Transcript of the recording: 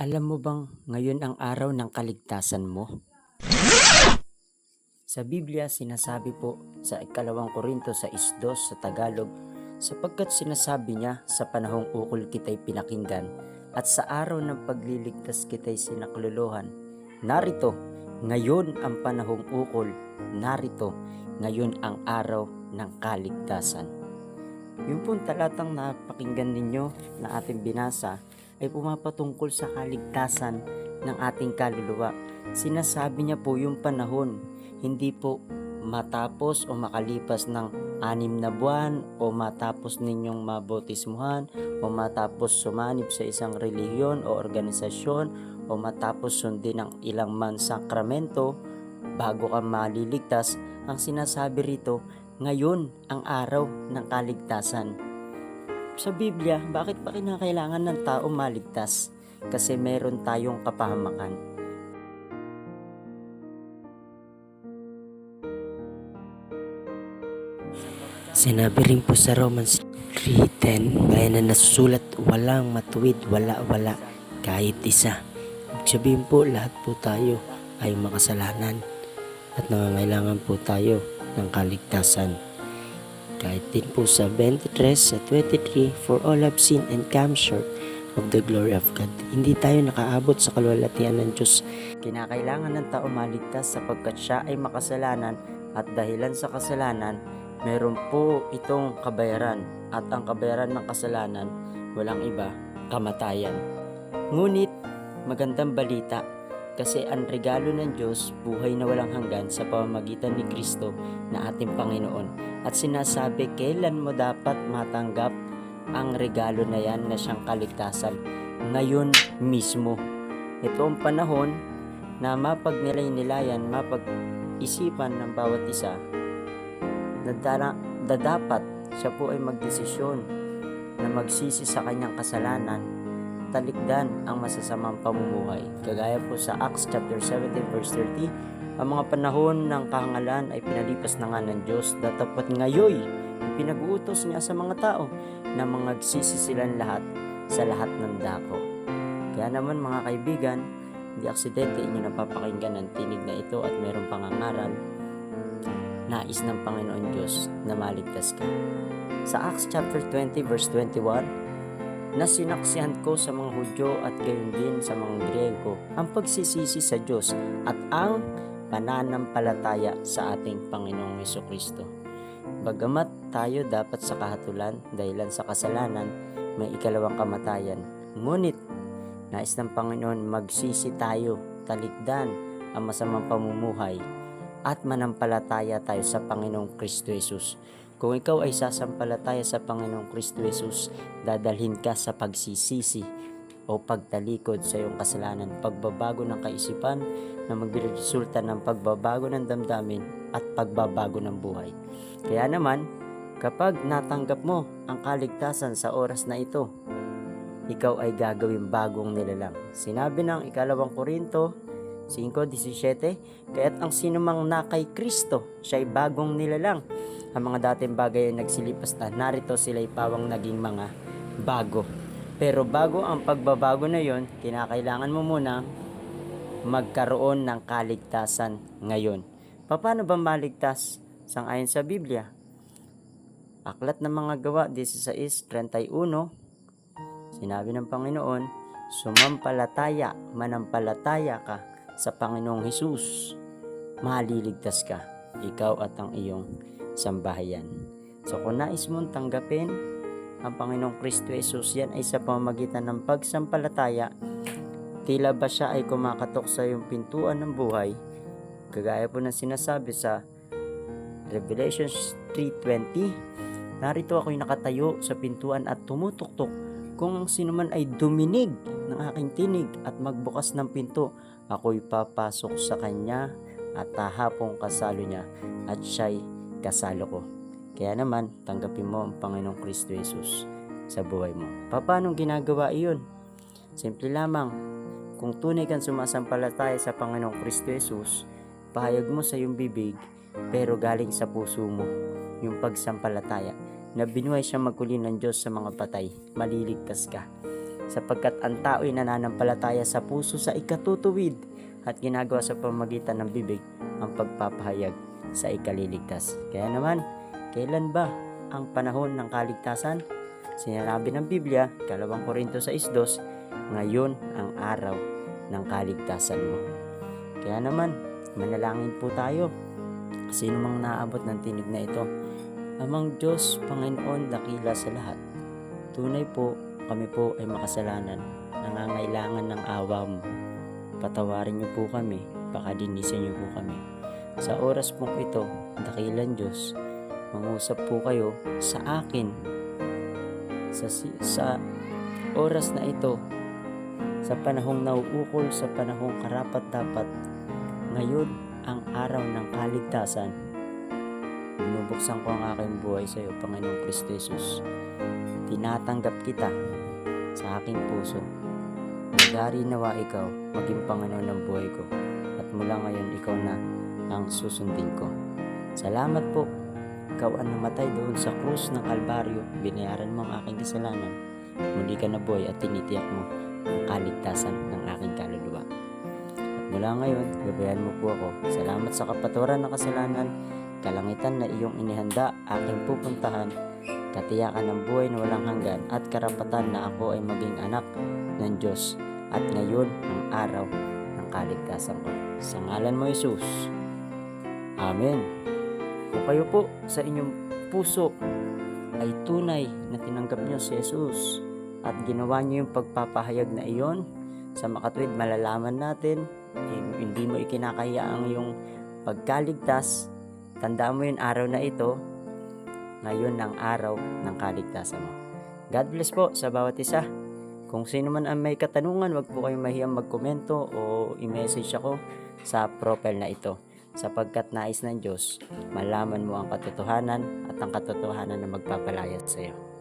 Alam mo bang ngayon ang araw ng kaligtasan mo? Sa Biblia sinasabi po sa ikalawang Korinto sa 6:2 sa Tagalog, sapagkat sinasabi niya sa panahong ukol kita'y pinakinggan at sa araw ng pagliligtas kita'y sinakluluhan. Narito, ngayon ang panahong ukol, narito, ngayon ang araw ng kaligtasan. Yung pong talatang napakinggan ninyo na ating binasa ay pumapatungkol sa kaligtasan ng ating kaluluwa. Sinasabi niya po yung panahon, hindi po matapos o makalipas ng 6 na buwan o matapos ninyong mabautismuhan o matapos sumanib sa isang relihiyon o organisasyon o matapos sundin ang ilang sakramento bago ka maliligtas. Ang sinasabi rito, ngayon ang araw ng kaligtasan. Sa Biblia, bakit ba kinakailangan ng tao maligtas? Kasi meron tayong kapahamakan. Sinabi rin po sa Romans 3:10, gaya na nasusulat, walang matuwid, wala, kahit isa. Ibig sabihin po, lahat po tayo ay makasalanan at nangangailangan po tayo ng kaligtasan. Kahit din po sa 23 sa 23, for all have sinned and come short of the glory of God. Hindi tayo nakaabot sa kaluwalhatian ng Diyos. Kinakailangan ng tao maligtas sapagkat siya ay makasalanan at dahilan sa kasalanan, meron po itong kabayaran at ang kabayaran ng kasalanan, walang iba, kamatayan. Ngunit, magandang balita kasi ang regalo ng Diyos, buhay na walang hanggan sa pamamagitan ni Kristo na ating Panginoon. At sinasabi, kailan mo dapat matanggap ang regalo na yan na siyang kaligtasan? Ngayon mismo. Ito ang panahon na mapagnilay-nilayan, mapag-isipan ng bawat isa na dapat siya po ay magdesisyon na magsisi sa kanyang kasalanan, talikdan ang masasamang pamumuhay. Kagaya po sa Acts chapter 17 verse 30, ang mga panahon ng kahangalan ay pinalipas na nga ng Diyos, datapat ngayoy pinag-uutos niya sa mga tao na magsisi silang lahat sa lahat ng dako. Kaya naman mga kaibigan, hindi aksidente inyo napapakinggan ang tinig na ito at mayroong pangangaral, nais ng Panginoon Diyos na maligtas ka. Sa Acts chapter 20 verse 21, na sinaksihan ko sa mga Hudyo at gayon din sa mga Grego ang pagsisisi sa Diyos at ang pananampalataya sa ating Panginoong Hesukristo. Bagamat tayo dapat sa kahatulan dahilan sa kasalanan, may ikalawang kamatayan. Ngunit, nais ng Panginoon magsisi tayo, talikdan ang masamang pamumuhay at manampalataya tayo sa Panginoong Kristo Jesus. Kung ikaw ay sasampalataya sa Panginoong Kristo Jesus, dadalhin ka sa pagsisisi o pagtalikod sa iyong kasalanan, pagbabago ng kaisipan na magresulta ng pagbabago ng damdamin at pagbabago ng buhay. Kaya naman, kapag natanggap mo ang kaligtasan sa oras na ito, ikaw ay gagawing bagong nilalang. Sinabi ng ikalawang Korinto 5:17, kaya't ang sinumang na kay Kristo, siya ay bagong nilalang. Ang mga dating bagay ay nagsilipas na, narito sila'y pawang naging mga bago. Pero bago ang pagbabago na yon, kinakailangan mo muna magkaroon ng kaligtasan ngayon. Paano ba maligtas? Sangayon sa Biblia, Aklat ng mga Gawa 16:31, sinabi ng Panginoon, manampalataya ka sa Panginoong Hesus, maliligtas ka, ikaw at ang iyong sambahayan. So kung nais mong tanggapin ang Panginoong Kristo Jesus, yan ay sa pamamagitan ng pagsampalataya. Tila ba siya ay kumakatok sa iyong pintuan ng buhay, kagaya po ng sinasabi sa Revelation 3:20, narito ako'y nakatayo sa pintuan at tumutuktok. Kung ang sinuman ay duminig ng aking tinig at magbukas ng pinto, ako'y papasok sa kanya at tahapong kasalo niya at siya'y kasalo ko. Kaya naman, tanggapin mo ang Panginoong Kristo Jesus sa buhay mo. Paano ginagawa iyon? Simple lamang, kung tunay kang sumasampalataya sa Panginoong Kristo Jesus, pahayag mo sa iyong bibig, pero galing sa puso mo yung pagsampalataya na binuhay siya maguli ng Diyos sa mga patay, maliligtas ka. sapagkat ang tao'y nananampalataya sa puso sa ikatutuwid at ginagawa sa pamamagitan ng bibig ang pagpapahayag sa ikaliligtas. Kaya naman, kailan ba ang panahon ng kaligtasan? Sinabi ng Biblia, 2 Korinto 6:2, ngayon ang araw ng kaligtasan mo. Kaya naman, manalangin po tayo. Sino mang naabot ng tinig na ito, Amang Diyos, Panginoon, dakila sa lahat. Tunay po, kami po ay makasalanan, nangangailangan ng awa mo. Patawarin niyo po kami, pakadinisin niyo po kami. Sa oras pong ito, dakilan Diyos, mangusap po kayo sa akin. Sa oras na ito, sa panahong nauukol, sa panahong karapat-dapat, ngayon ang araw ng kaligtasan. Binubuksan ko ang aking buhay sa iyo, Panginoong Kristo Jesus. Tinatanggap kita sa aking puso. Magari nawa ikaw, maging Panginoon ng buhay ko. At mula ngayon, ikaw na ang susundin ko. Salamat po. Ikaw ang namatay doon sa krus ng Kalbaryo. Binayaran mo ang aking kasalanan. Muli ka nabuhay at tinitiyak mo ang kaligtasan ng aking kaluluwa. At mula ngayon, gabayan mo po ako. Salamat sa kapatawaran ng kasalanan, kalangitan na iyong inihanda, aking pupuntahan, katiyakan ng buhay na walang hanggan, at karapatan na ako ay maging anak ng Diyos. At ngayon ang araw ng kaligtasan ko. Sa ngalan mo, Jesus. Amen. Kung kayo po sa inyong puso ay tunay na tinanggap niyo si Jesus at ginawa niyo yung pagpapahayag na iyon, sa makatwid malalaman natin, hindi mo ikinakahiya ang iyong pagkaligtas. Tandaan mo yung araw na ito, ngayon ang araw ng kaligtasan mo. God bless po sa bawat isa. Kung sino man ang may katanungan, wag po kayong mahiyang magkomento o i-message ako sa profile na ito. Sapagkat nais ng Diyos, malaman mo ang katotohanan at ang katotohanan na magpapalaya sa iyo.